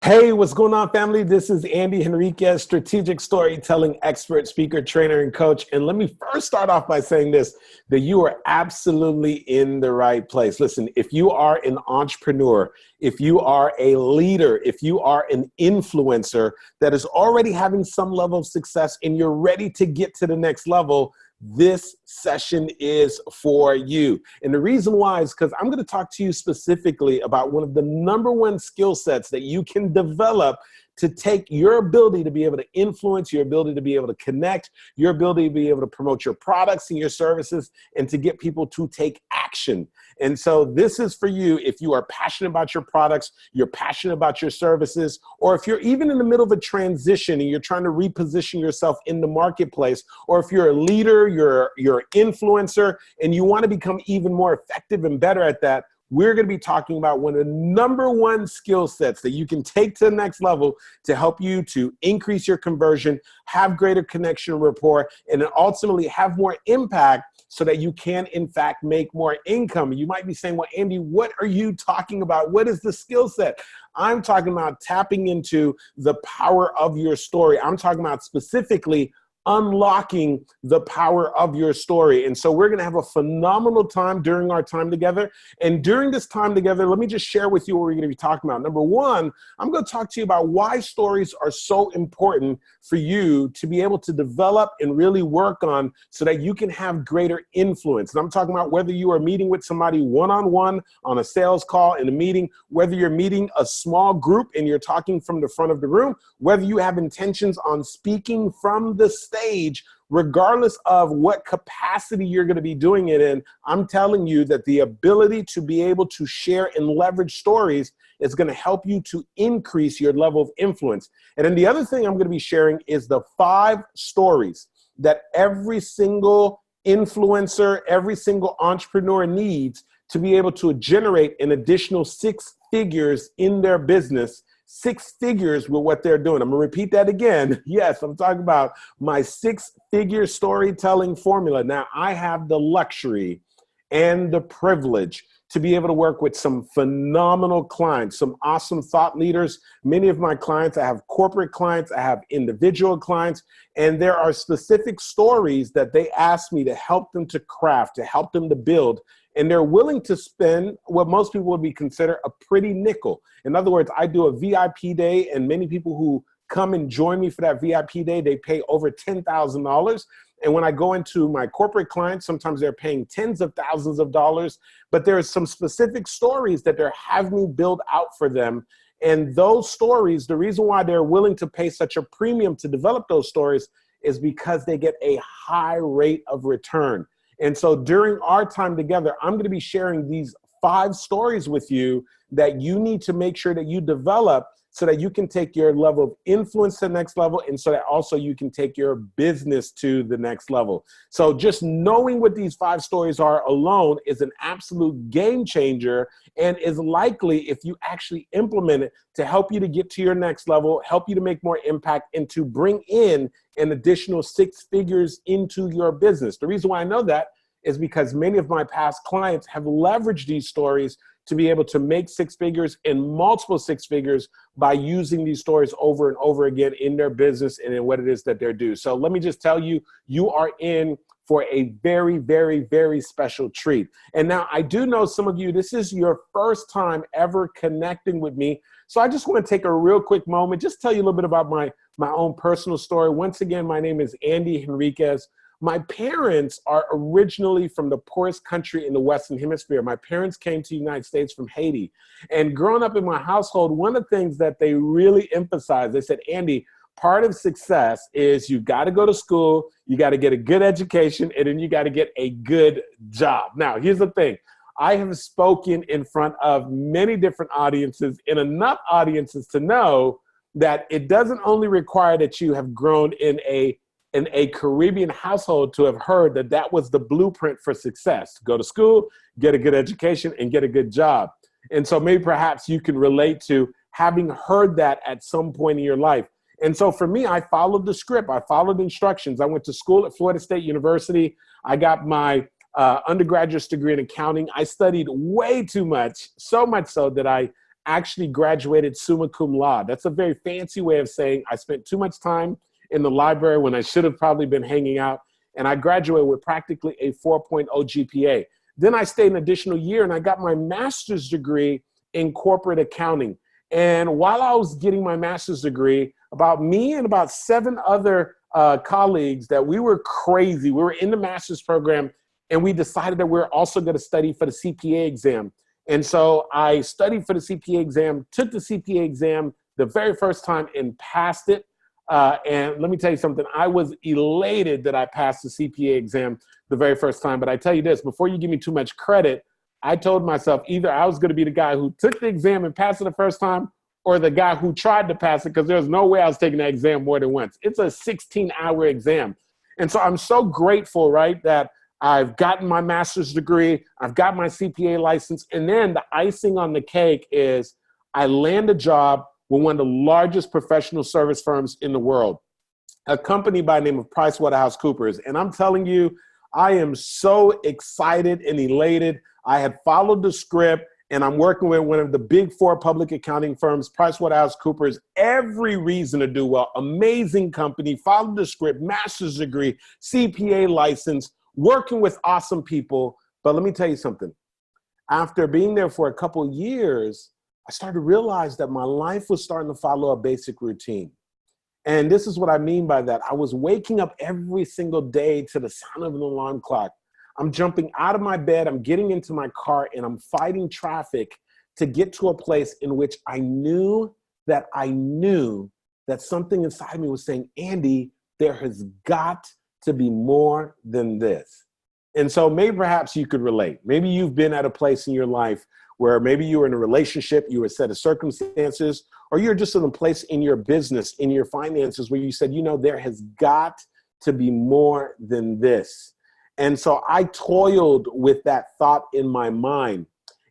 Hey, what's going on, family? This is Andy Henriquez, strategic storytelling expert, speaker, trainer, and coach. And let me first start off by saying this, that you are absolutely in the right place. Listen, if you are an entrepreneur, if you are a leader, if you are an influencer that is already having some level of success and you're ready to get to the next level, this session is for you. And the reason why is because I'm going to talk to you specifically about one of the number one skill sets that you can develop to take your ability to be able to influence, your ability to be able to connect, your ability to be able to promote your products and your services, and to get people to take action. And so this is for you if you are passionate about your products, you're passionate about your services, or if you're even in the middle of a transition and you're trying to reposition yourself in the marketplace, or if you're a leader, you're an influencer, and you want to become even more effective and better at that. We're going to be talking about one of the number one skill sets that you can take to the next level to help you to increase your conversion, have greater connection rapport, and then ultimately have more impact so that you can, in fact, make more income. You might be saying, well, Andy, what are you talking about? What is the skill set? I'm talking about tapping into the power of your story. I'm talking about specifically unlocking the power of your story. And so we're going to have a phenomenal time during our time together. And during this time together, let me just share with you what we're going to be talking about. Number one, I'm going to talk to you about why stories are so important for you to be able to develop and really work on so that you can have greater influence. And I'm talking about whether you are meeting with somebody one-on-one on a sales call in a meeting, whether you're meeting a small group and you're talking from the front of the room, whether you have intentions on speaking from the stage, regardless of what capacity you're going to be doing it in, I'm telling you that the ability to be able to share and leverage stories is going to help you to increase your level of influence. And then the other thing I'm going to be sharing is the 5 stories that every single influencer, every single entrepreneur needs to be able to generate an additional 6 figures in their business. 6 figures with what they're doing. I'm going to repeat that again. Yes, I'm talking about my 6-figure storytelling formula. Now, I have the luxury and the privilege to be able to work with some phenomenal clients, some awesome thought leaders. Many of my clients, I have corporate clients, I have individual clients, and there are specific stories that they ask me to help them to craft, to help them to build. And they're willing to spend what most people would be considered a pretty nickel. In other words, I do a VIP day, and many people who come and join me for that VIP day, they pay over $10,000. And when I go into my corporate clients, sometimes they're paying tens of thousands of dollars. But there are some specific stories that they're having me build out for them. And those stories, the reason why they're willing to pay such a premium to develop those stories is because they get a high rate of return. And so during our time together, I'm going to be sharing these 5 stories with you that you need to make sure that you develop so that you can take your level of influence to the next level, and so that also you can take your business to the next level. So just knowing what these 5 stories are alone is an absolute game changer, and is likely, if you actually implement it, to help you to get to your next level, help you to make more impact, and to bring in an additional 6 figures into your business. The reason why I know that is because many of my past clients have leveraged these stories to be able to make 6 figures and multiple 6 figures by using these stories over and over again in their business and in what it is that they're doing. So let me just tell you, you are in for a very, very, very special treat. And now I do know some of you, this is your first time ever connecting with me. So I just want to take a real quick moment, just tell you a little bit about my own personal story. Once again, my name is Andy Henriquez. My parents are originally from the poorest country in the Western Hemisphere. My parents came to the United States from Haiti. And growing up in my household, one of the things that they really emphasized, they said, Andy, part of success is you got to go to school, you got to get a good education, and then you got to get a good job. Now, here's the thing. I have spoken in front of many different audiences, and enough audiences to know that it doesn't only require that you have grown in a Caribbean household to have heard that that was the blueprint for success. Go to school, get a good education, and get a good job. And so maybe perhaps you can relate to having heard that at some point in your life. And so for me, I followed the script. I followed instructions. I went to school at Florida State University. I got my undergraduate degree in accounting. I studied way too much, so much so that I actually graduated summa cum laude. That's a very fancy way of saying I spent too much time in the library when I should have probably been hanging out. And I graduated with practically a 4.0 GPA. Then I stayed an additional year and I got my master's degree in corporate accounting. And while I was getting my master's degree, about me and about 7 other colleagues that we were crazy. We were in the master's program and we decided that we were also going to study for the CPA exam. And so I studied for the CPA exam, took the CPA exam the very first time and passed it. And let me tell you something, I was elated that I passed the CPA exam the very first time. But I tell you this, before you give me too much credit, I told myself either I was going to be the guy who took the exam and passed it the first time or the guy who tried to pass it, because there's no way I was taking that exam more than once. It's a 16-hour exam. And so I'm so grateful, right, that I've gotten my master's degree, I've got my CPA license, and then the icing on the cake is I land a job with one of the largest professional service firms in the world, a company by the name of PricewaterhouseCoopers. And I'm telling you, I am so excited and elated. I had followed the script, and I'm working with one of the big 4 public accounting firms, PricewaterhouseCoopers, every reason to do well. Amazing company, followed the script, master's degree, CPA license, working with awesome people. But let me tell you something. After being there for a couple of years, I started to realize that my life was starting to follow a basic routine. And this is what I mean by that. I was waking up every single day to the sound of an alarm clock. I'm jumping out of my bed, I'm getting into my car, and I'm fighting traffic to get to a place in which I knew that something inside me was saying, Andy, there has got to be more than this. And so maybe perhaps you could relate. Maybe you've been at a place in your life where maybe you were in a relationship, you were a set of circumstances, or you're just in a place in your business, in your finances where you said, you know, there has got to be more than this. And so I toiled with that thought in my mind.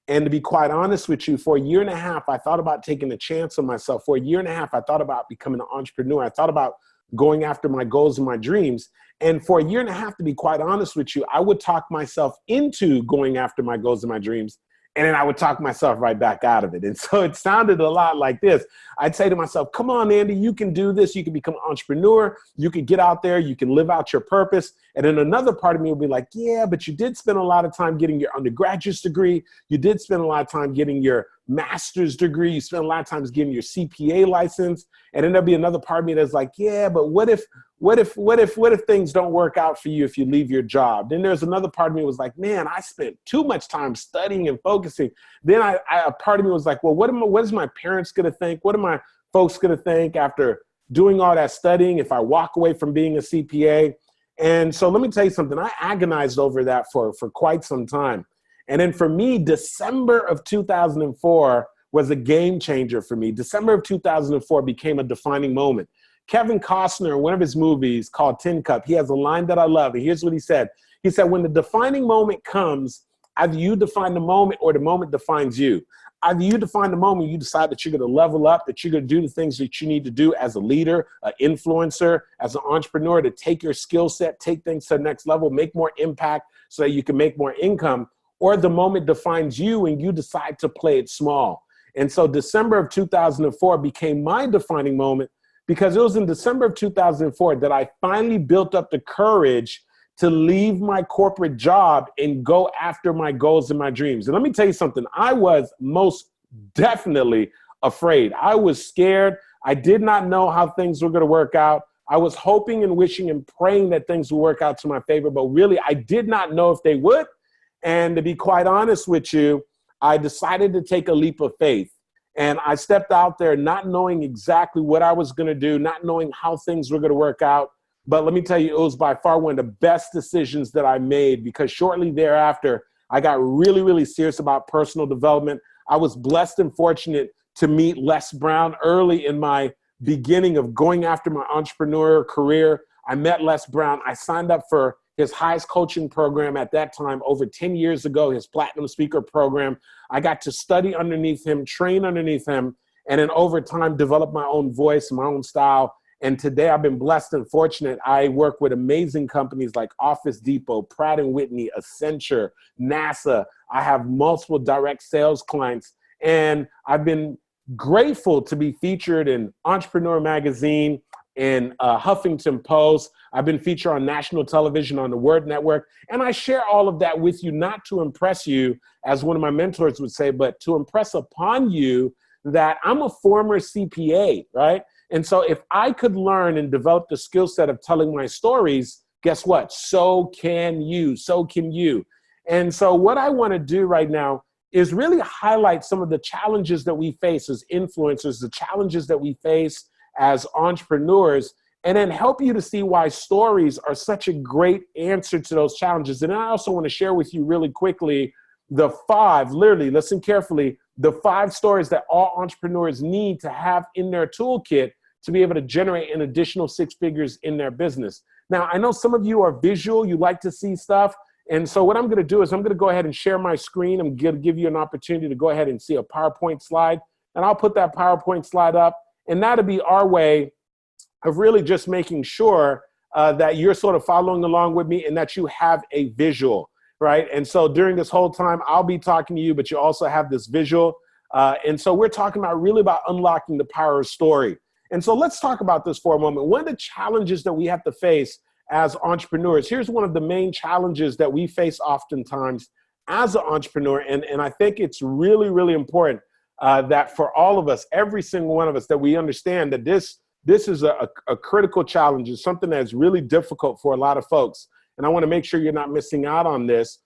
And to be quite honest with you, for a year and a half, I thought about taking a chance on myself. For a year and a half, I thought about becoming an entrepreneur. I thought about going after my goals and my dreams. And for a year and a half, to be quite honest with you, I would talk myself into going after my goals and my dreams. And then I would talk myself right back out of it. And so it sounded a lot like this. I'd say to myself, come on, Andy, you can do this. You can become an entrepreneur. You can get out there. You can live out your purpose. And then another part of me would be like, yeah, but you did spend a lot of time getting your undergraduate degree. You did spend a lot of time getting your master's degree. You spent a lot of time getting your CPA license. And then there'll be another part of me that's like, yeah, but what if things don't work out for you if you leave your job? Then there's another part of me was like, man, I spent too much time studying and focusing. Then a part of me was like, well, what is my parents going to think? What are my folks going to think after doing all that studying if I walk away from being a CPA? And so let me tell you something. I agonized over that for quite some time. And then for me, December of 2004 was a game changer for me. December of 2004 became a defining moment. Kevin Costner, in one of his movies called Tin Cup, he has a line that I love. And here's what he said. He said, when the defining moment comes, either you define the moment or the moment defines you. Either you define the moment, you decide that you're going to level up, that you're going to do the things that you need to do as a leader, an influencer, as an entrepreneur, to take your skill set, take things to the next level, make more impact so that you can make more income. Or the moment defines you and you decide to play it small. And so December of 2004 became my defining moment, because it was in December of 2004 that I finally built up the courage to leave my corporate job and go after my goals and my dreams. And let me tell you something, I was most definitely afraid. I was scared. I did not know how things were going to work out. I was hoping and wishing and praying that things would work out to my favor, but really I did not know if they would. And to be quite honest with you, I decided to take a leap of faith. And I stepped out there not knowing exactly what I was going to do, not knowing how things were going to work out. But let me tell you, it was by far one of the best decisions that I made, because shortly thereafter, I got really, really serious about personal development. I was blessed and fortunate to meet Les Brown early in my beginning of going after my entrepreneurial career. I met Les Brown. I signed up for his highest coaching program at that time, over 10 years ago, his Platinum Speaker program. I got to study underneath him, train underneath him, and then over time develop my own voice, my own style. And today I've been blessed and fortunate. I work with amazing companies like Office Depot, Pratt & Whitney, Accenture, NASA. I have multiple direct sales clients. And I've been grateful to be featured in Entrepreneur Magazine and Huffington Post. I've been featured on national television on the Word Network. And I share all of that with you, not to impress you, as one of my mentors would say, but to impress upon you that I'm a former CPA, right? And so if I could learn and develop the skill set of telling my stories, guess what? So can you. So can you. And so what I want to do right now is really highlight some of the challenges that we face as influencers, the challenges that we face as entrepreneurs, and then help you to see why stories are such a great answer to those challenges. And I also want to share with you really quickly the 5, literally, listen carefully, the 5 stories that all entrepreneurs need to have in their toolkit to be able to generate an additional 6 figures in their business. Now, I know some of you are visual, you like to see stuff. And so what I'm going to do is I'm going to go ahead and share my screen. I'm going to give you an opportunity to go ahead and see a PowerPoint slide. And I'll put that PowerPoint slide up. And that'll be our way of really just making sure that you're sort of following along with me and that you have a visual, right? And so during this whole time, I'll be talking to you, but you also have this visual. And so we're talking about really about unlocking the power of story. And so let's talk about this for a moment. One of the challenges that we have to face as entrepreneurs, here's one of the main challenges that we face oftentimes as an entrepreneur. And I think it's really, really important that for all of us, every single one of us, that we understand that this is a critical challenge. It's something that's really difficult for a lot of folks. And I want to make sure you're not missing out on this.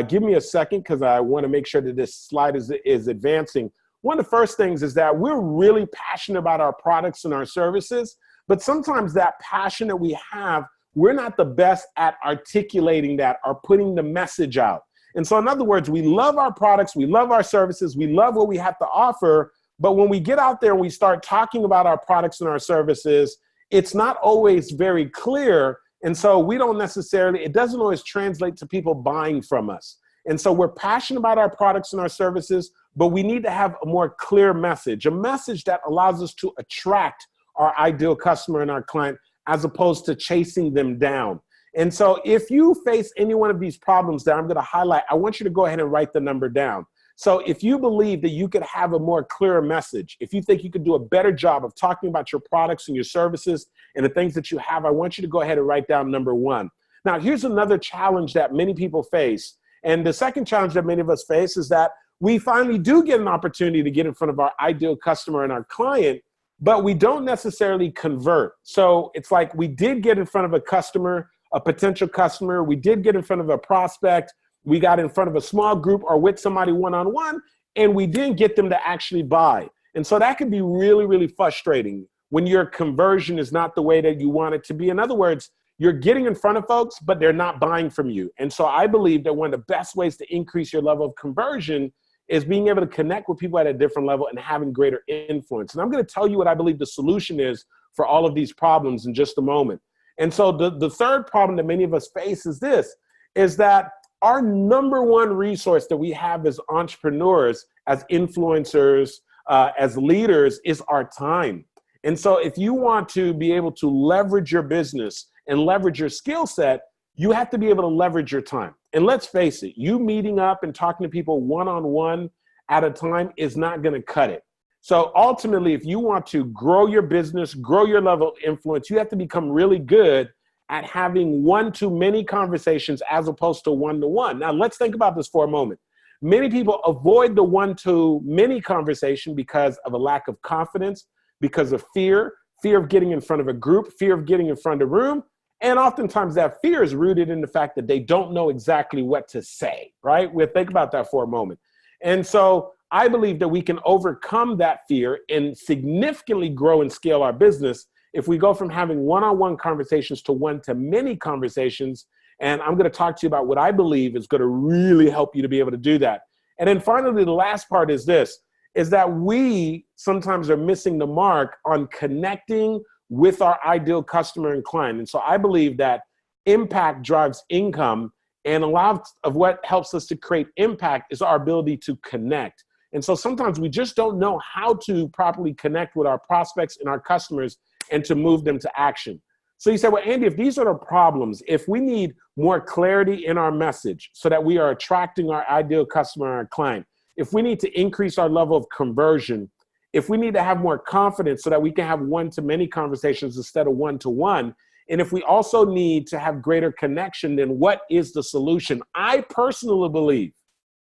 Give me a second, because I want to make sure that this slide is advancing. One of the first things is that we're really passionate about our products and our services, but sometimes that passion that we have, we're not the best at articulating that or putting the message out. And so in other words, we love our products, we love our services, we love what we have to offer, but when we get out there and we start talking about our products and our services, it's not always very clear. And so we don't necessarily, it doesn't always translate to people buying from us. And so we're passionate about our products and our services, but we need to have a more clear message, a message that allows us to attract our ideal customer and our client, as opposed to chasing them down. And so if you face any one of these problems that I'm going to highlight, I want you to go ahead and write the number down. So if you believe that you could have a more clear message, if you think you could do a better job of talking about your products and your services and the things that you have, I want you to go ahead and write down number 1. Now, here's another challenge that many people face. And the second challenge that many of us face is that we finally do get an opportunity to get in front of our ideal customer and our client, but we don't necessarily convert. So it's like we did get in front of a customer, a potential customer. We did get in front of a prospect. We got in front of a small group or with somebody one-on-one, and we didn't get them to actually buy. And so that can be really, really frustrating when your conversion is not the way that you want it to be. In other words, you're getting in front of folks, but they're not buying from you. And so I believe that one of the best ways to increase your level of conversion is being able to connect with people at a different level and having greater influence. And I'm going to tell you what I believe the solution is for all of these problems in just a moment. And so the third problem that many of us face is this, is that our number one resource that we have as entrepreneurs, as influencers, as leaders, is our time. And so if you want to be able to leverage your business and leverage your skill set, you have to be able to leverage your time. And let's face it, you meeting up and talking to people one-on-one at a time is not going to cut it. So ultimately, if you want to grow your business, grow your level of influence, you have to become really good at having one-to-many conversations as opposed to one-to-one. Now, let's think about this for a moment. Many people avoid the one-to-many conversation because of a lack of confidence, because of fear of getting in front of a group, fear of getting in front of a room. And oftentimes that fear is rooted in the fact that they don't know exactly what to say, right? We'll think about that for a moment. And so I believe that we can overcome that fear and significantly grow and scale our business if we go from having one-on-one conversations to one-to-many conversations. And I'm going to talk to you about what I believe is going to really help you to be able to do that. And then finally, the last part is this, is that we sometimes are missing the mark on connecting with our ideal customer and client. And so I believe that impact drives income, and a lot of what helps us to create impact is our ability to connect. And so sometimes we just don't know how to properly connect with our prospects and our customers and to move them to action. So you say, well, Andy, if these are the problems, if we need more clarity in our message so that we are attracting our ideal customer and our client, if we need to increase our level of conversion, if we need to have more confidence so that we can have one-to-many conversations instead of one-to-one, and if we also need to have greater connection, then what is the solution? I personally believe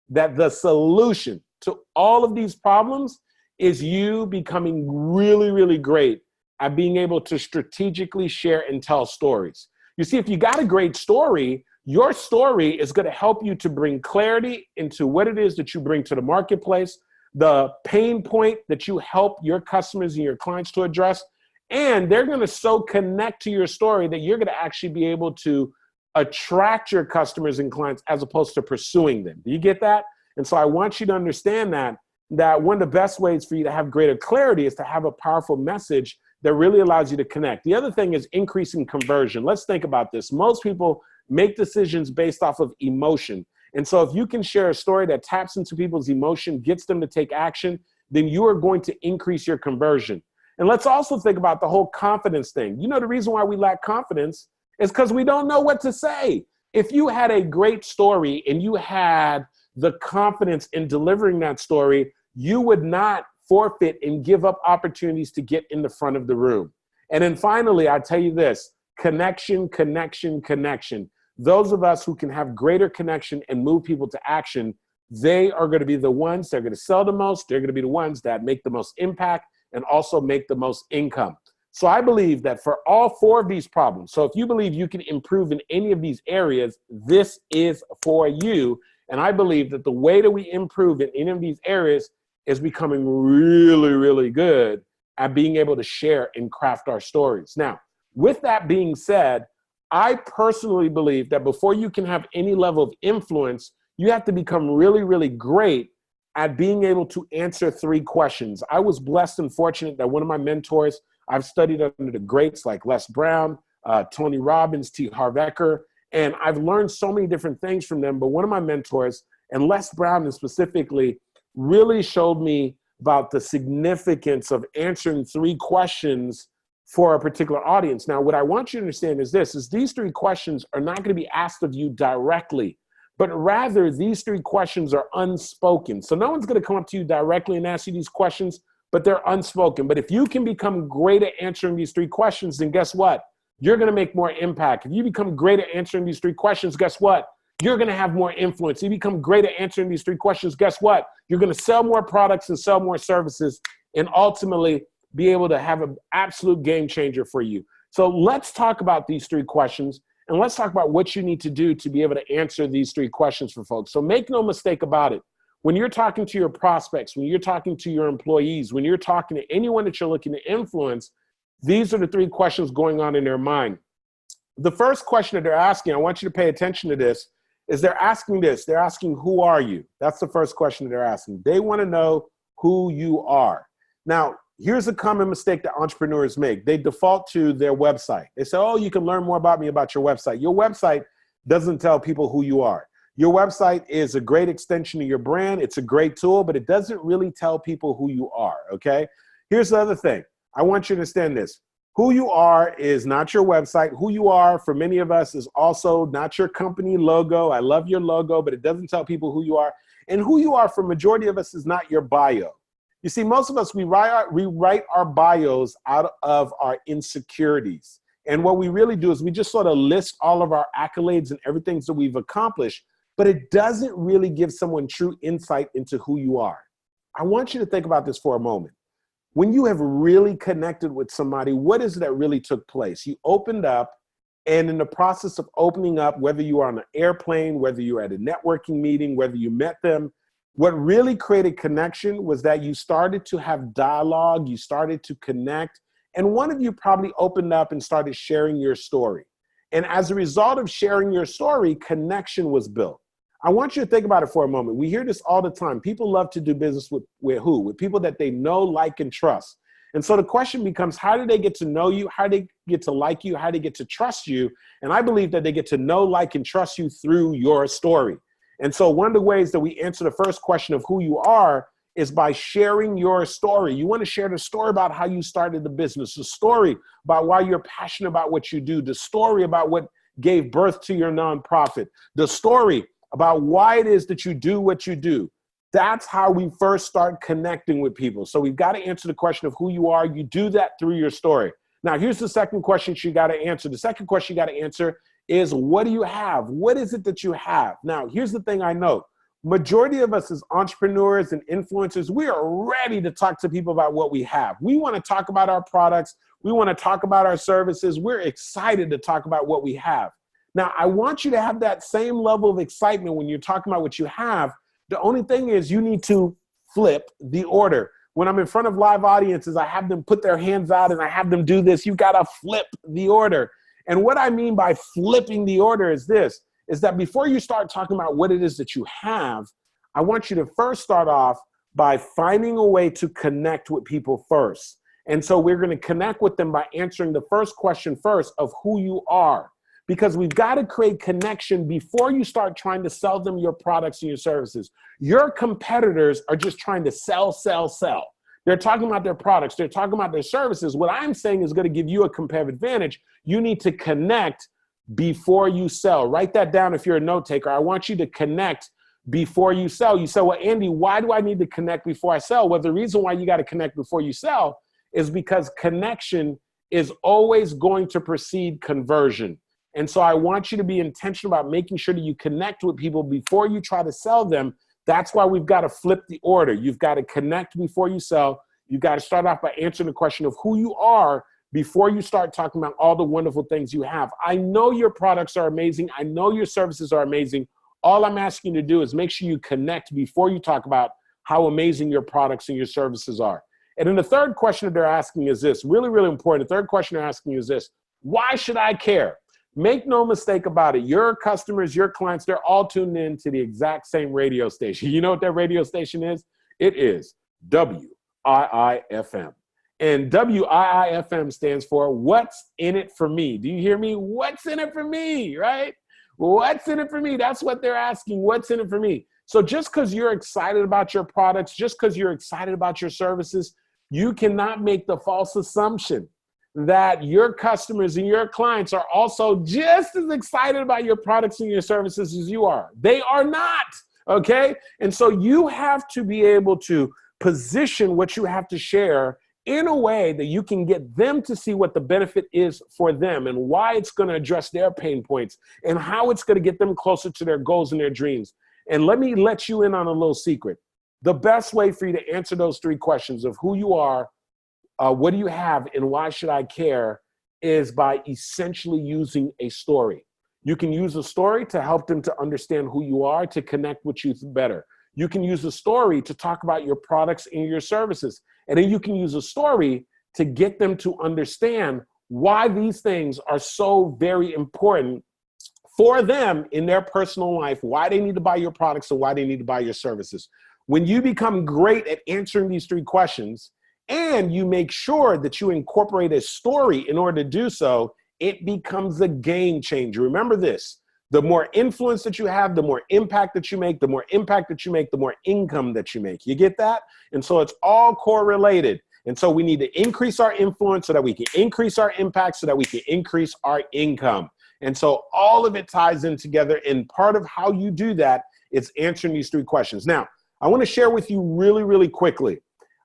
that the solution to all of these problems is you becoming really, really great at being able to strategically share and tell stories. You see, if you got a great story, your story is going to help you to bring clarity into what it is that you bring to the marketplace, the pain point that you help your customers and your clients to address, and they're going to so connect to your story that you're going to actually be able to attract your customers and clients as opposed to pursuing them. Do you get that? And so I want you to understand that one of the best ways for you to have greater clarity is to have a powerful message that really allows you to connect. The other thing is increasing conversion. Let's think about this. Most people make decisions based off of emotion. And so if you can share a story that taps into people's emotion, gets them to take action, then you are going to increase your conversion. And let's also think about the whole confidence thing. You know, the reason why we lack confidence is because we don't know what to say. If you had a great story and you had the confidence in delivering that story, you would not forfeit and give up opportunities to get in the front of the room. And then finally, I tell you this, connection, connection, connection. Those of us who can have greater connection and move people to action, they are going to be the ones that are going to sell the most. They're going to be the ones that make the most impact and also make the most income. So I believe that for all four of these problems, so if you believe you can improve in any of these areas, this is for you. And I believe that the way that we improve in any of these areas is becoming really, really good at being able to share and craft our stories. Now, with that being said, I personally believe that before you can have any level of influence, you have to become really, really great at being able to answer three questions. I was blessed and fortunate that one of my mentors, I've studied under the greats like Les Brown, Tony Robbins, T. Harv Eker, and I've learned so many different things from them. But one of my mentors, and Les Brown specifically, really showed me about the significance of answering three questions for a particular audience. Now, what I want you to understand is this, is these three questions are not going to be asked of you directly, but rather these three questions are unspoken. So no one's going to come up to you directly and ask you these questions, but they're unspoken. But if you can become great at answering these three questions, then guess what? You're going to make more impact. If you become great at answering these three questions, guess what? You're going to have more influence. If you become great at answering these three questions, guess what? You're going to sell more products and sell more services and ultimately be able to have an absolute game changer for you. So let's talk about these three questions and let's talk about what you need to do to be able to answer these three questions for folks. So make no mistake about it. When you're talking to your prospects, when you're talking to your employees, when you're talking to anyone that you're looking to influence, these are the three questions going on in their mind. The first question that they're asking, I want you to pay attention to this, is they're asking this. They're asking, who are you? That's the first question that they're asking. They want to know who you are. Now, here's a common mistake that entrepreneurs make. They default to their website. They say, oh, you can learn more about me about your website. Your website doesn't tell people who you are. Your website is a great extension of your brand. It's a great tool, but it doesn't really tell people who you are, okay? Here's the other thing. I want you to understand this. Who you are is not your website. Who you are for many of us is also not your company logo. I love your logo, but it doesn't tell people who you are. And who you are for majority of us is not your bio. You see, most of us, we write our bios out of our insecurities. And what we really do is we just sort of list all of our accolades and everything that we've accomplished, but it doesn't really give someone true insight into who you are. I want you to think about this for a moment. When you have really connected with somebody, what is it that really took place? You opened up, and in the process of opening up, whether you are on an airplane, whether you're at a networking meeting, whether you met them, what really created connection was that you started to have dialogue, you started to connect, and one of you probably opened up and started sharing your story. And as a result of sharing your story, connection was built. I want you to think about it for a moment. We hear this all the time. People love to do business with who? With people that they know, like, and trust. And so the question becomes, how do they get to know you? How do they get to like you? How do they get to trust you? And I believe that they get to know, like, and trust you through your story. And so one of the ways that we answer the first question of who you are is by sharing your story. You want to share the story about how you started the business, the story about why you're passionate about what you do, the story about what gave birth to your nonprofit, the story about why it is that you do what you do. That's how we first start connecting with people. So we've got to answer the question of who you are. You do that through your story. Now, here's the second question you got to answer. The second question you got to answer is, what do you have? What is it that you have? Now, here's the thing I know. Majority of us as entrepreneurs and influencers, we are ready to talk to people about what we have. We want to talk about our products. We want to talk about our services. We're excited to talk about what we have. Now, I want you to have that same level of excitement when you're talking about what you have. The only thing is you need to flip the order. When I'm in front of live audiences, I have them put their hands out and I have them do this. You've got to flip the order. And what I mean by flipping the order is this, is that before you start talking about what it is that you have, I want you to first start off by finding a way to connect with people first. And so we're going to connect with them by answering the first question first of who you are. Because we've got to create connection before you start trying to sell them your products and your services. Your competitors are just trying to sell, sell, sell. They're talking about their products. They're talking about their services. What I'm saying is going to give you a competitive advantage. You need to connect before you sell. Write that down if you're a note taker. I want you to connect before you sell. You say, well, Andy, why do I need to connect before I sell? Well, the reason why you got to connect before you sell is because connection is always going to precede conversion. And so I want you to be intentional about making sure that you connect with people before you try to sell them. That's why we've got to flip the order. You've got to connect before you sell. You've got to start off by answering the question of who you are before you start talking about all the wonderful things you have. I know your products are amazing. I know your services are amazing. All I'm asking you to do is make sure you connect before you talk about how amazing your products and your services are. And then the third question that they're asking is this, really, really important. The third question they're asking you is this, why should I care? Make no mistake about it. Your customers, your clients, they're all tuned in to the exact same radio station. You know what that radio station is? It is WIIFM. And WIIFM stands for What's in It for Me. Do you hear me? What's in it for me, right? What's in it for me? That's what they're asking. What's in it for me? So just because you're excited about your products, just because you're excited about your services, you cannot make the false assumption that your customers and your clients are also just as excited about your products and your services as you are. They are not, okay? And so you have to be able to position what you have to share in a way that you can get them to see what the benefit is for them and why it's going to address their pain points and how it's going to get them closer to their goals and their dreams. And let me let you in on a little secret. The best way for you to answer those three questions of who you are, what do you have, and why should I care, is by essentially using a story. You can use a story to help them to understand who you are, to connect with you better. You can use a story to talk about your products and your services. And then you can use a story to get them to understand why these things are so very important for them in their personal life, why they need to buy your products and why they need to buy your services. When you become great at answering these three questions, and you make sure that you incorporate a story in order to do so, it becomes a game changer. Remember this, the more influence that you have, the more impact that you make, the more impact that you make, the more income that you make. You get that? And so it's all correlated. And so we need to increase our influence so that we can increase our impact, so that we can increase our income. And so all of it ties in together. And part of how you do that is answering these three questions. Now, I want to share with you really, really quickly.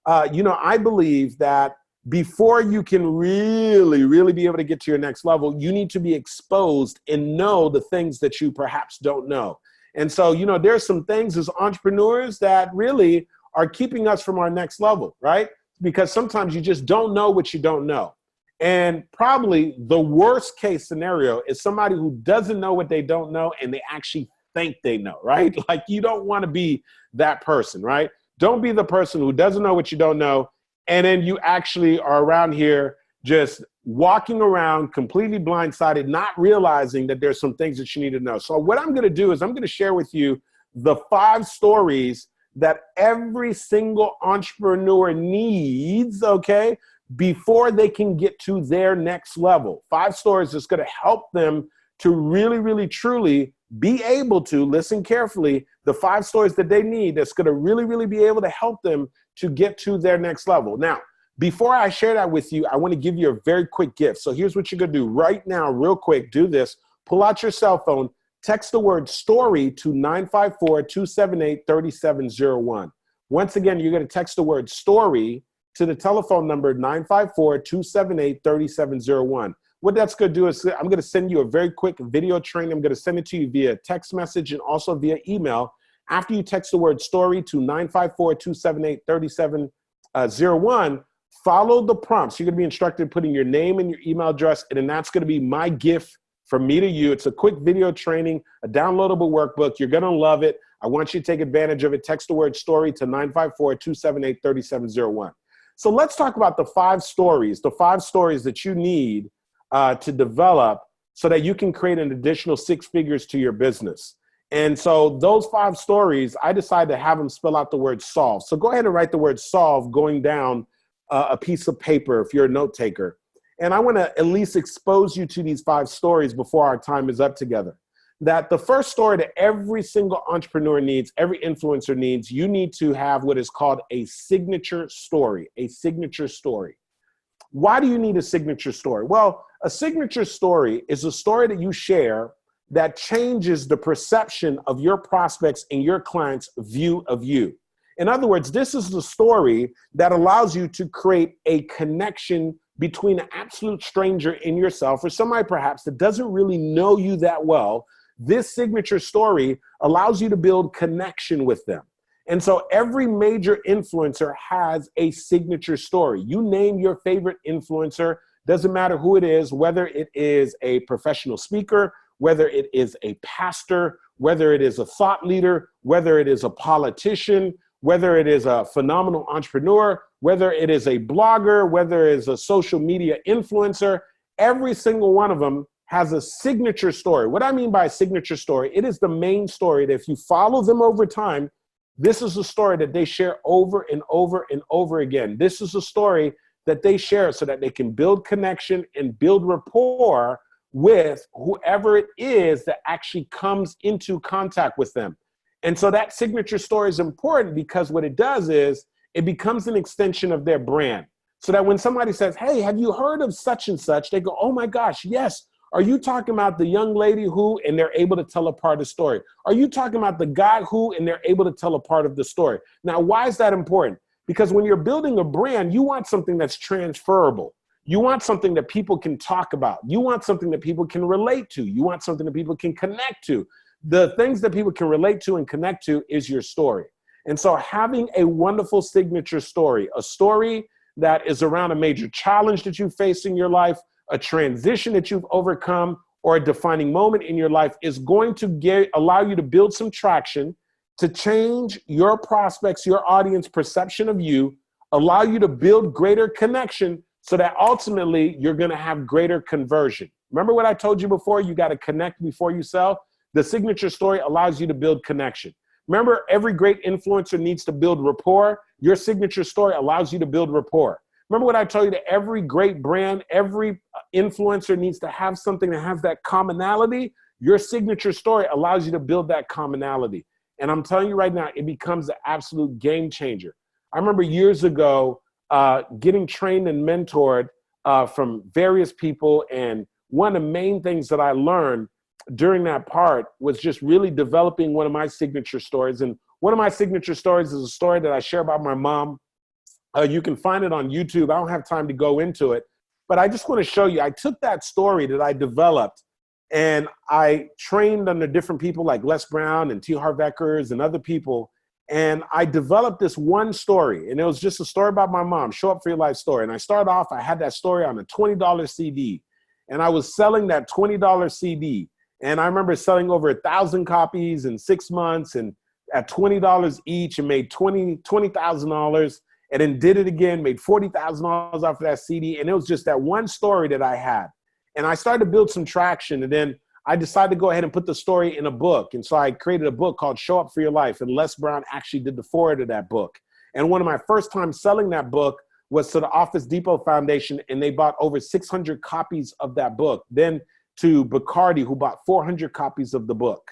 I believe that before you can really be able to get to your next level, you need to be exposed and know the things that you perhaps don't know. And so, there's some things as entrepreneurs that really are keeping us from our next level, right? Because sometimes you just don't know what you don't know. And probably the worst case scenario is somebody who doesn't know what they don't know and they actually think they know, right? Like, you don't want to be that person, right? Don't be the person who doesn't know what you don't know, and then you actually are around here just walking around completely blindsided, not realizing that there's some things that you need to know. So what I'm going to do is I'm going to share with you the 5 stories that every single entrepreneur needs, okay, before they can get to their next level. 5 stories that's going to help them to really, truly be able to, listen carefully, the 5 stories that they need that's going to really be able to help them to get to their next level. Now, before I share that with you, I want to give you a very quick gift. So here's what you're going to do right now, real quick. Do this. Pull out your cell phone. text the word story to 954-278-3701. Once again, you're going to text the word story to the telephone number 954-278-3701. What that's going to do is I'm going to send you a very quick video training. I'm going to send it to you via text message and also via email. After you text the word story to 954-278-3701, follow the prompts. You're going to be instructed putting your name and your email address, and then that's going to be my gift from me to you. It's a quick video training, a downloadable workbook. You're going to love it. I want you to take advantage of it. Text the word story to 954-278-3701. So let's talk about the 5 stories that you need to develop so that you can create an additional 6 figures to your business. And so those 5 stories, I decided to have them spell out the word solve. So go ahead and write the word solve going down a piece of paper if you're a note taker. And I want to at least expose you to these 5 stories before our time is up together. That the first story that every single entrepreneur needs, every influencer needs, you need to have what is called a signature story, a signature story. Why do you need a signature story? Well, a signature story is a story that you share that changes the perception of your prospects and your clients' view of you. In other words, this is the story that allows you to create a connection between an absolute stranger and yourself, or somebody perhaps that doesn't really know you that well. This signature story allows you to build connection with them. And so every major influencer has a signature story. You name your favorite influencer, doesn't matter who it is, whether it is a professional speaker, whether it is a pastor, whether it is a thought leader, whether it is a politician, whether it is a phenomenal entrepreneur, whether it is a blogger, whether it is a social media influencer, every single one of them has a signature story. What I mean by a signature story, it is the main story that if you follow them over time, this is a story that they share over and over and over again. This is a story that they share so that they can build connection and build rapport with whoever it is that actually comes into contact with them. And so that signature story is important because what it does is it becomes an extension of their brand. So that when somebody says, hey, have you heard of such and such? They go, oh my gosh, yes. Are you talking about the young lady who, and they're able to tell a part of the story? Are you talking about the guy who, and they're able to tell a part of the story? Now, why is that important? Because when you're building a brand, you want something that's transferable. You want something that people can talk about. You want something that people can relate to. You want something that people can connect to. The things that people can relate to and connect to is your story. And so having a wonderful signature story, a story that is around a major challenge that you face in your life, a transition that you've overcome, or a defining moment in your life is going to allow you to build some traction to change your prospects, your audience perception of you, allow you to build greater connection so that ultimately you're going to have greater conversion. Remember what I told you before? You got to connect before you sell. The signature story allows you to build connection. Remember, every great influencer needs to build rapport. Your signature story allows you to build rapport. Remember what I told you, that every great brand, every influencer needs to have something that has that commonality. Your signature story allows you to build that commonality. And I'm telling you right now, it becomes an absolute game changer. I remember years ago getting trained and mentored from various people. And one of the main things that I learned during that part was just really developing one of my signature stories. And one of my signature stories is a story that I share about my mom. You can find it on YouTube. I don't have time to go into it, but I just want to show you. I took that story that I developed and I trained under different people like Les Brown and T. Harv Ekers and other people. And I developed this one story, and it was just a story about my mom, Show Up for Your Life story. And I started off, I had that story on a $20 CD, and I was selling that $20 CD. And I remember selling over 1,000 copies in 6 months and at $20 each, and made $20,000. And then did it again, made $40,000 off of that CD. And it was just that one story that I had. And I started to build some traction. And then I decided to go ahead and put the story in a book. And so I created a book called Show Up for Your Life. And Les Brown actually did the foreword of that book. And one of my first times selling that book was to the Office Depot Foundation. And they bought over 600 copies of that book. Then to Bacardi, who bought 400 copies of the book.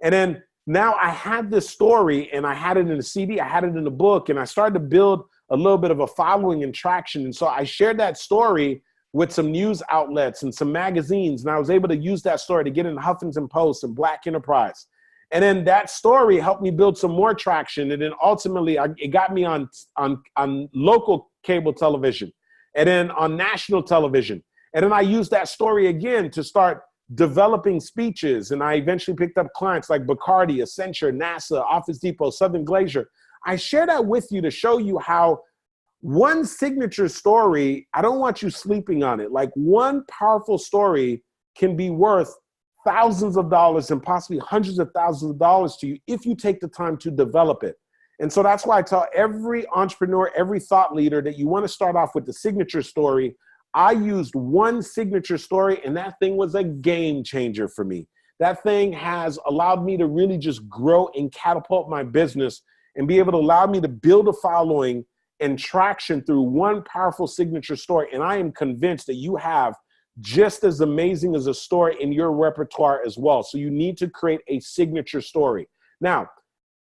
And then now I had this story, and I had it in a CD, I had it in a book, and I started to build a little bit of a following and traction. And so I shared that story with some news outlets and some magazines. And I was able to use that story to get in Huffington Post and Black Enterprise. And then that story helped me build some more traction. And then ultimately it got me on local cable television and then on national television. And then I used that story again to start developing speeches. And I eventually picked up clients like Bacardi, Accenture, NASA, Office Depot, Southern Glacier. I share that with you to show you how one signature story, I don't want you sleeping on it. Like one powerful story can be worth thousands of dollars and possibly hundreds of thousands of dollars to you if you take the time to develop it. And so that's why I tell every entrepreneur, every thought leader that you want to start off with the signature story. I used one signature story and that thing was a game changer for me. That thing has allowed me to really just grow and catapult my business and be able to allow me to build a following and traction through one powerful signature story. And I am convinced that you have just as amazing as a story in your repertoire as well. So you need to create a signature story. Now,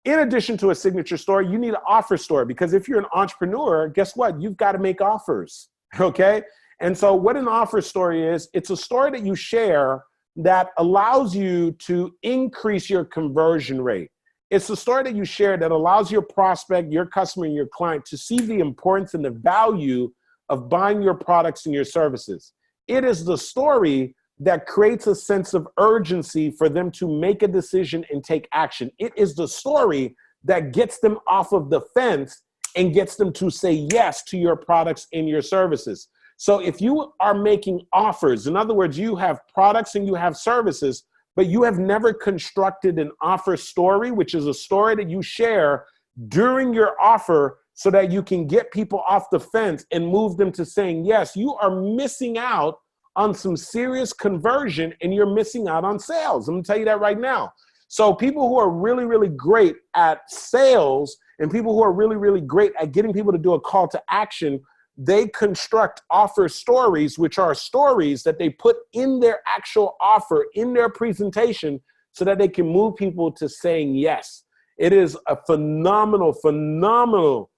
in addition to a signature story, you need an offer story, because if you're an entrepreneur, guess what? You've got to make offers, okay? And so what an offer story is, it's a story that you share that allows you to increase your conversion rate. It's a story that you share that allows your prospect, your customer, and your client to see the importance and the value of buying your products and your services. It is the story that creates a sense of urgency for them to make a decision and take action. It is the story that gets them off of the fence and gets them to say yes to your products and your services. So if you are making offers, in other words, you have products and you have services, but you have never constructed an offer story, which is a story that you share during your offer so that you can get people off the fence and move them to saying yes, you are missing out on some serious conversion and you're missing out on sales. I'm gonna tell you that right now. So people who are really, really great at sales and people who are really, really great at getting people to do a call to action, they construct offer stories, which are stories that they put in their actual offer, in their presentation, so that they can move people to saying yes. It is a phenomenal, phenomenal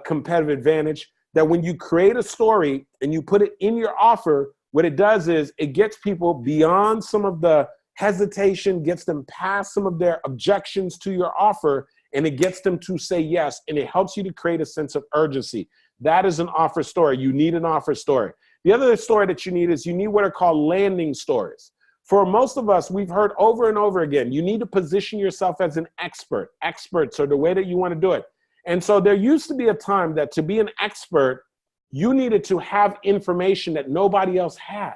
competitive advantage that when you create a story and you put it in your offer, what it does is it gets people beyond some of the hesitation, gets them past some of their objections to your offer, and it gets them to say yes, and it helps you to create a sense of urgency. That is an offer story. You need an offer story. The other story that you need is you need what are called landing stories. For most of us, we've heard over and over again, you need to position yourself as an expert. Experts are the way that you want to do it. And so there used to be a time that to be an expert, you needed to have information that nobody else had,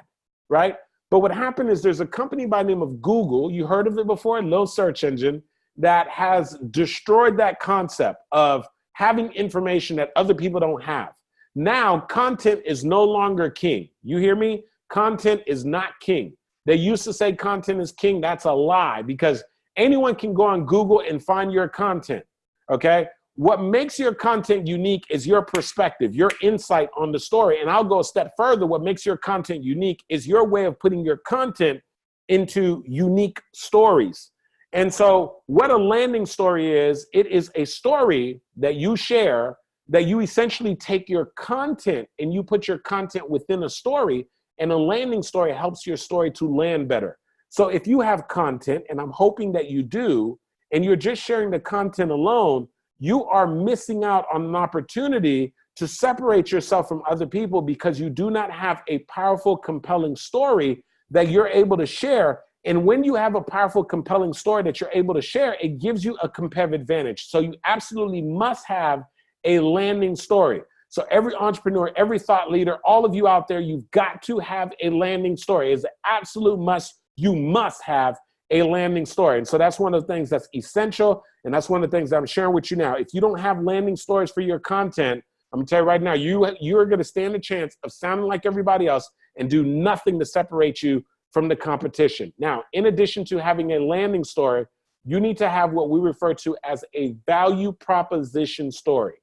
right? But what happened is there's a company by the name of Google, you heard of it before, little search engine, that has destroyed that concept of having information that other people don't have. Now, content is no longer king. You hear me? Content is not king. They used to say content is king. That's a lie, because anyone can go on Google and find your content, okay? What makes your content unique is your perspective, your insight on the story. And I'll go a step further. What makes your content unique is your way of putting your content into unique stories. And so what a landing story is, it is a story that you share, that you essentially take your content and you put your content within a story, and a landing story helps your story to land better. So if you have content, and I'm hoping that you do, and you're just sharing the content alone, you are missing out on an opportunity to separate yourself from other people because you do not have a powerful, compelling story that you're able to share. And when you have a powerful, compelling story that you're able to share, it gives you a competitive advantage. So you absolutely must have a landing story. So every entrepreneur, every thought leader, all of you out there, you've got to have a landing story. It's an absolute must. You must have a landing story. And so that's one of the things that's essential. And that's one of the things that I'm sharing with you now. If you don't have landing stories for your content, I'm gonna tell you right now, you're gonna stand a chance of sounding like everybody else and do nothing to separate you from the competition. Now, in addition to having a landing story, you need to have what we refer to as a value proposition story.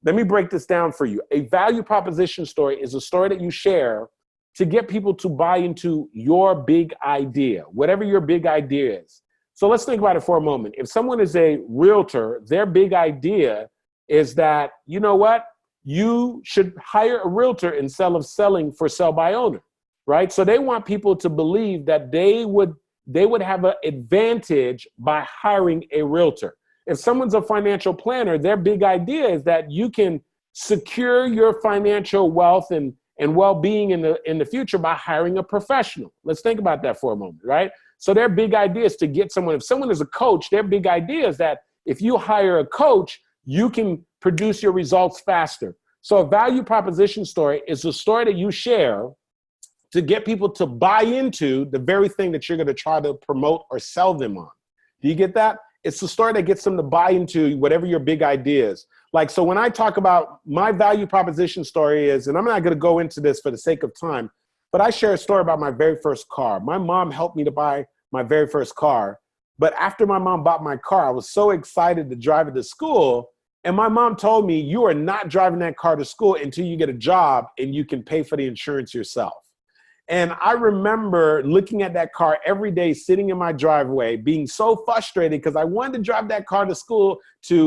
Let me break this down for you. A value proposition story is a story that you share to get people to buy into your big idea, whatever your big idea is. So let's think about it for a moment. If someone is a realtor, their big idea is that, you know what? you should hire a realtor instead of selling for sell by owner, right? So they want people to believe that they would have an advantage by hiring a realtor. If someone's a financial planner, their big idea is that you can secure your financial wealth and well-being in the future by hiring a professional. Let's think about that for a moment, right? So their big idea is to get someone. If someone is a coach, their big idea is that if you hire a coach, you can produce your results faster. So a value proposition story is a story that you share to get people to buy into the very thing that you're going to try to promote or sell them on. Do you get that? It's the story that gets them to buy into whatever your big idea is. Like, so when I talk about my value proposition story is, and I'm not going to go into this for the sake of time, but I share a story about my very first car. My mom helped me to buy my very first car. But after my mom bought my car, I was so excited to drive it to school. And my mom told me, you are not driving that car to school until you get a job and you can pay for the insurance yourself. And I remember looking at that car every day, sitting in my driveway, being so frustrated because I wanted to drive that car to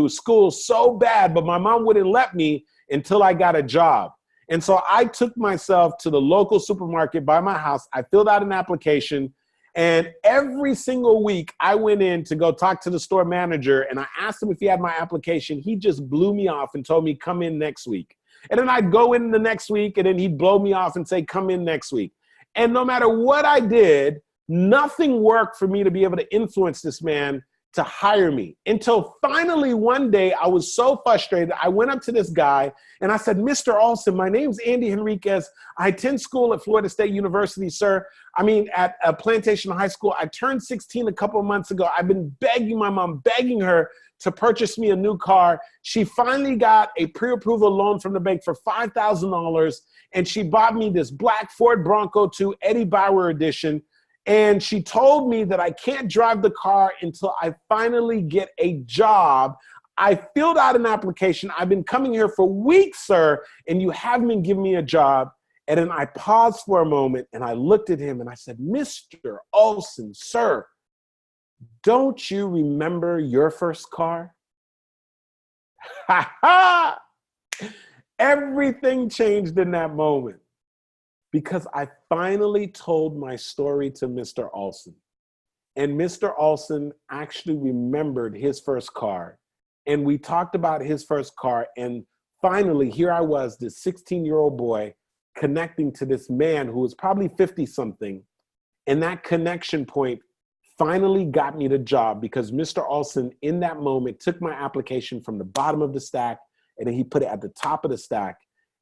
school so bad, but my mom wouldn't let me until I got a job. And so I took myself to the local supermarket by my house. I filled out an application, and every single week I went in to go talk to the store manager, and I asked him if he had my application. He just blew me off and told me, come in next week. And then I'd go in the next week, and then he'd blow me off and say, come in next week. And no matter what I did, nothing worked for me to be able to influence this man to hire me. Until finally one day, I was so frustrated, I went up to this guy and I said, Mr. Olson, my name's Andy Henriquez. I attend school at Florida State University, sir. I mean, at Plantation High School. I turned 16 a couple of months ago. I've been begging my mom, begging her to purchase me a new car. She finally got a pre-approval loan from the bank for $5,000, and she bought me this black Ford Bronco 2 Eddie Bauer edition. And she told me that I can't drive the car until I finally get a job. I filled out an application. I've been coming here for weeks, sir, and you haven't been giving me a job. And then I paused for a moment and I looked at him and I said, Mr. Olson, sir, don't you remember your first car? Ha ha! Everything changed in that moment because I finally told my story to Mr. Olson. And Mr. Olson actually remembered his first car. And we talked about his first car. And finally, here I was, this 16-year-old boy connecting to this man who was probably 50-something. And that connection point finally got me the job because Mr. Olson, in that moment, took my application from the bottom of the stack and then he put it at the top of the stack.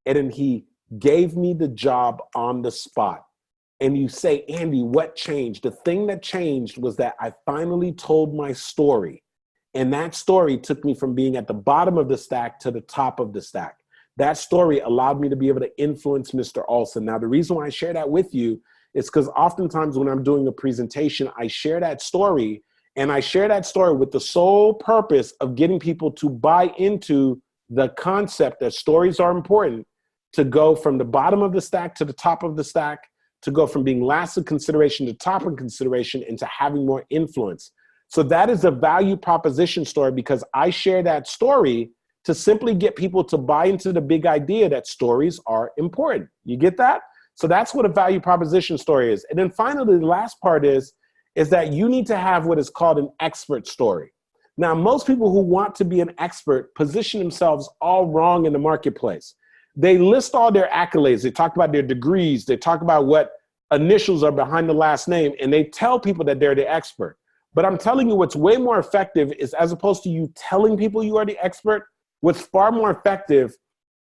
And then he gave me the job on the spot. And you say, Andy, what changed? The thing that changed was that I finally told my story. And that story took me from being at the bottom of the stack to the top of the stack. That story allowed me to be able to influence Mr. Olson. Now, the reason why I share that with you is because oftentimes when I'm doing a presentation, I share that story, and I share that story with the sole purpose of getting people to buy into the concept that stories are important, to go from the bottom of the stack to the top of the stack, to go from being last in consideration to top in consideration, into having more influence. So that is a value proposition story because I share that story to simply get people to buy into the big idea that stories are important. You get that? So that's what a value proposition story is. And then finally, the last part is that you need to have what is called an expert story. Now, most people who want to be an expert position themselves all wrong in the marketplace. They list all their accolades. They talk about their degrees. They talk about what initials are behind the last name, and they tell people that they're the expert. But I'm telling you what's way more effective is, as opposed to you telling people you are the expert, what's far more effective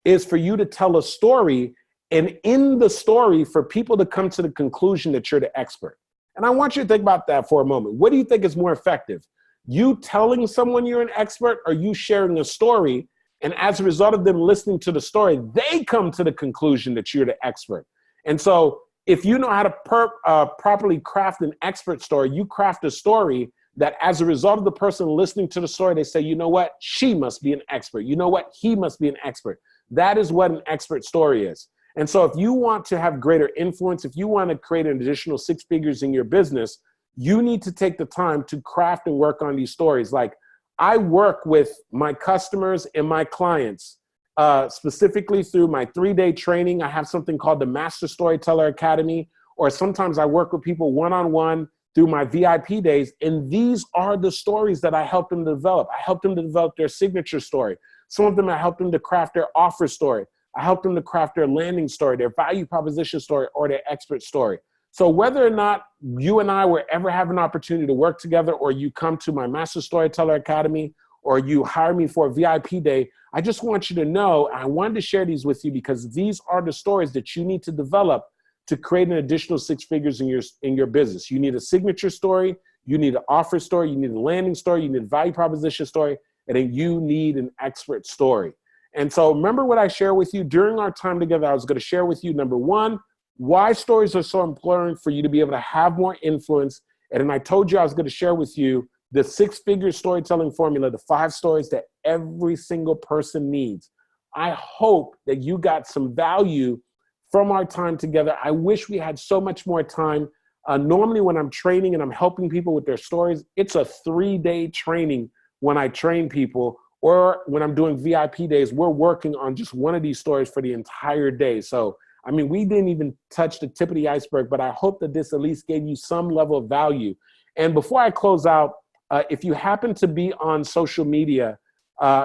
is for you to tell a story, and in the story for people to come to the conclusion that you're the expert. And I want you to think about that for a moment. What do you think is more effective? You telling someone you're an expert, or you sharing a story, and as a result of them listening to the story, they come to the conclusion that you're the expert? And so if you know how to properly craft an expert story, you craft a story that as a result of the person listening to the story, they say, you know what, she must be an expert. You know what, he must be an expert. That is what an expert story is. And so if you want to have greater influence, if you want to create an additional 6 figures in your business, you need to take the time to craft and work on these stories. Like, I work with my customers and my clients specifically through my 3-day training. I have something called the Master Storyteller Academy, or sometimes I work with people one-on-one through my VIP days. And these are the stories that I help them develop. I help them to develop their signature story. Some of them, I help them to craft their offer story. I help them to craft their landing story, their value proposition story, or their expert story. So whether or not you and I will ever have an opportunity to work together, or you come to my Master Storyteller Academy, or you hire me for a VIP day, I just want you to know, I wanted to share these with you because these are the stories that you need to develop to create an additional 6 figures in your business. You need a signature story, you need an offer story, you need a landing story, you need a value proposition story, and then you need an expert story. And so remember what I shared with you during our time together. I was going to share with you, number one, why stories are so important for you to be able to have more influence. And then I told you I was going to share with you the 6-figure storytelling formula, the 5 stories that every single person needs. I hope that you got some value from our time together. I wish we had so much more time. Normally when I'm training and I'm helping people with their stories, it's a 3-day training when I train people, or when I'm doing VIP days, we're working on just one of these stories for the entire day. So, I mean, we didn't even touch the tip of the iceberg, but I hope that this at least gave you some level of value. And before I close out, if you happen to be on social media,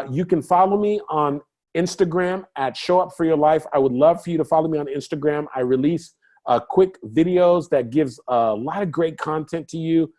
you can follow me on Instagram at Show Up For Your Life. I would love for you to follow me on Instagram. I release quick videos that gives a lot of great content to you,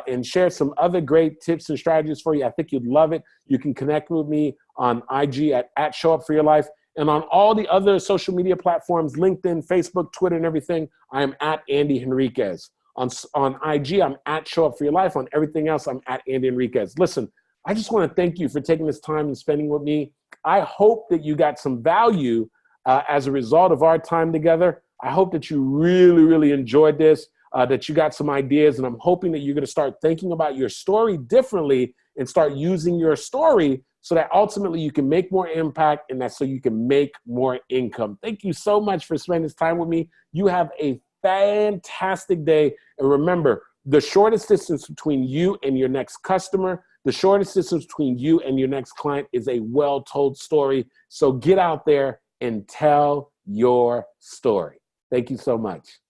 and share some other great tips and strategies for you. I think you'd love it. You can connect with me on IG at Show Up For Your Life. And on all the other social media platforms, LinkedIn, Facebook, Twitter, and everything, I am at Andy Henriquez. On IG, I'm at Show Up For Your Life. On everything else, I'm at Andy Henriquez. Listen, I just want to thank you for taking this time and spending with me. I hope that you got some value as a result of our time together. I hope that you really, really enjoyed this, that you got some ideas, and I'm hoping that you're going to start thinking about your story differently and start using your story so that ultimately you can make more impact, and that's so you can make more income. Thank you so much for spending this time with me. You have a fantastic day. And remember, the shortest distance between you and your next customer, the shortest distance between you and your next client is a well-told story. So get out there and tell your story. Thank you so much.